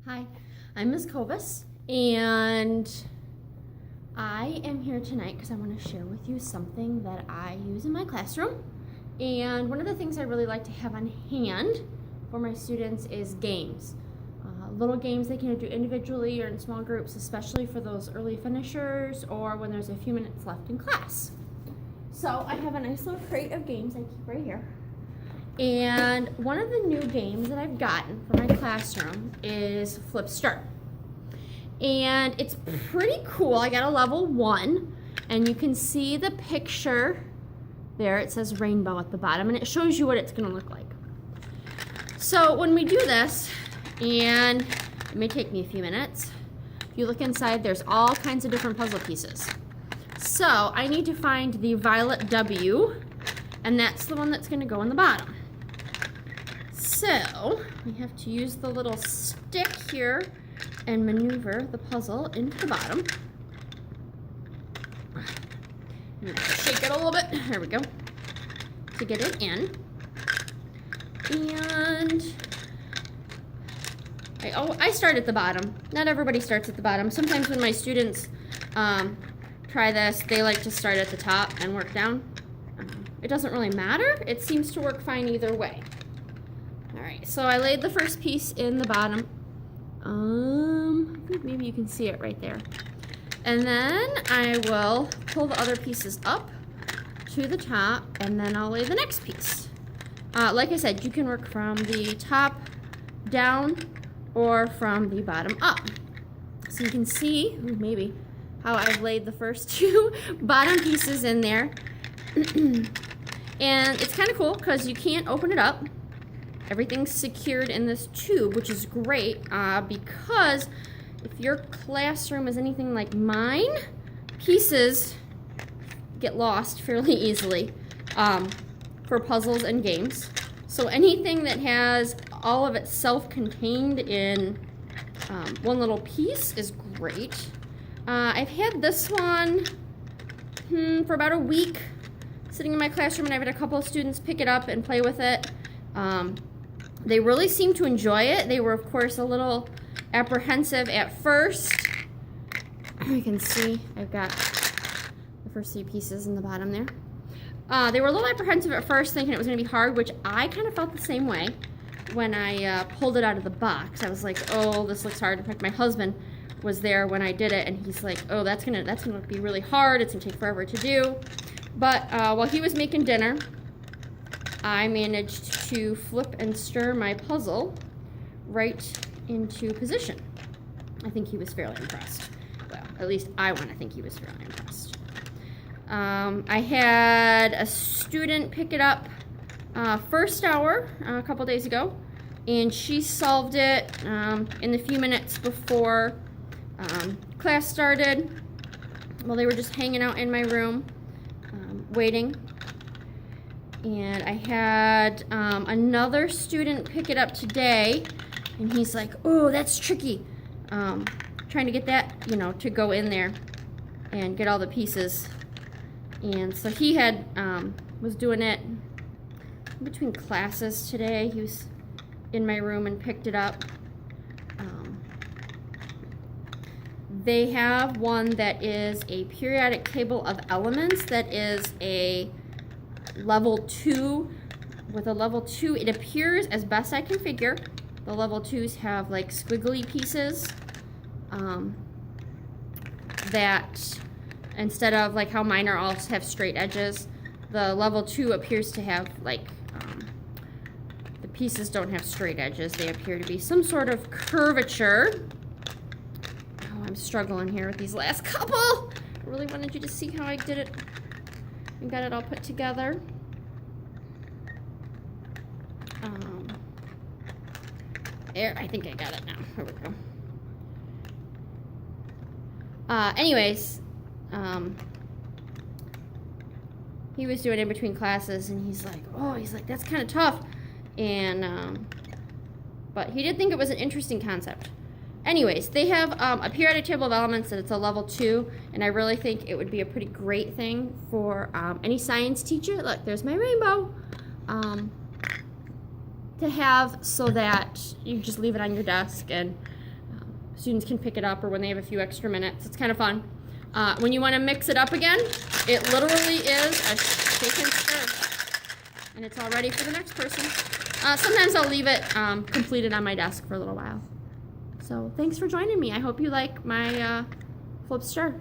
Hi, I'm Ms. Kovas, and I am here tonight because I want to share with you something that I use in my classroom. And one of the things I really like to have on hand for my students is games. Little games they can do individually or in small groups, especially for those early finishers or when there's a few minutes left in class. So I have a nice little crate of games I keep right here. And one of the new games that I've gotten for my classroom is Flip Start. And it's pretty cool. I got a level 1, and you can see the picture there. It says rainbow at the bottom, and it shows you what it's going to look like. So when we do this, and it may take me a few minutes, if you look inside, there's all kinds of different puzzle pieces. So I need to find the violet W, and that's the one that's going to go in the bottom. So we have to use the little stick here and maneuver the puzzle into the bottom. Shake it a little bit. There we go. To get it in. And I start at the bottom. Not everybody starts at the bottom. Sometimes when my students try this, they like to start at the top and work down. It doesn't really matter. It seems to work fine either way. Alright, so I laid the first piece in the bottom. I think maybe you can see it right there. And then I will pull the other pieces up to the top, and then I'll lay the next piece. Like I said, you can work from the top down or from the bottom up. So you can see, maybe, how I've laid the first two bottom pieces in there. And it's kind of cool because you can't open it up. Everything's secured in this tube, which is great because if your classroom is anything like mine, pieces get lost fairly easily for puzzles and games. So anything that has all of it self-contained in one little piece is great. I've had this one for about a week sitting in my classroom, and I've had a couple of students pick it up and play with it. They really seem to enjoy it. They were, of course, a little apprehensive at first. You can see I've got the first 3 pieces in the bottom there. They were a little apprehensive at first, thinking it was going to be hard, which I kind of felt the same way when I pulled it out of the box. I was like, oh, this looks hard. In fact, my husband was there when I did it, and he's like, oh, that's gonna be really hard. It's gonna take forever to do. But while he was making dinner, I managed to flip and stir my puzzle right into position. I think he was fairly impressed. Well, at least I want to think he was fairly impressed. I had a student pick it up first hour a couple days ago, and she solved it in the few minutes before class started. Well, they were just hanging out in my room waiting. And I had another student pick it up today, and he's like, oh, that's tricky. Trying to get that, to go in there and get all the pieces. And so he had was doing it in between classes today. He was in my room and picked it up. They have one that is a periodic table of elements that is a level 2. With a level 2, it appears, as best I can figure, the level 2s have like squiggly pieces that instead of like how mine are all have straight edges, the level 2 appears to have like the pieces don't have straight edges. They appear to be some sort of curvature. Oh, I'm struggling here with these last couple. I really wanted you to see how I did it and got it all put together. There, I think I got it now. Here we go. Anyways, he was doing it in between classes, and he's like, that's kind of tough. And, but he did think it was an interesting concept. Anyways, they have a periodic table of elements that it's a level 2, and I really think it would be a pretty great thing for any science teacher. Look, there's my rainbow. To have so that you just leave it on your desk and students can pick it up or when they have a few extra minutes. It's kind of fun. When you want to mix it up again, it literally is a shake and stir. And it's all ready for the next person. Sometimes I'll leave it completed on my desk for a little while. So thanks for joining me. I hope you like my flip stir.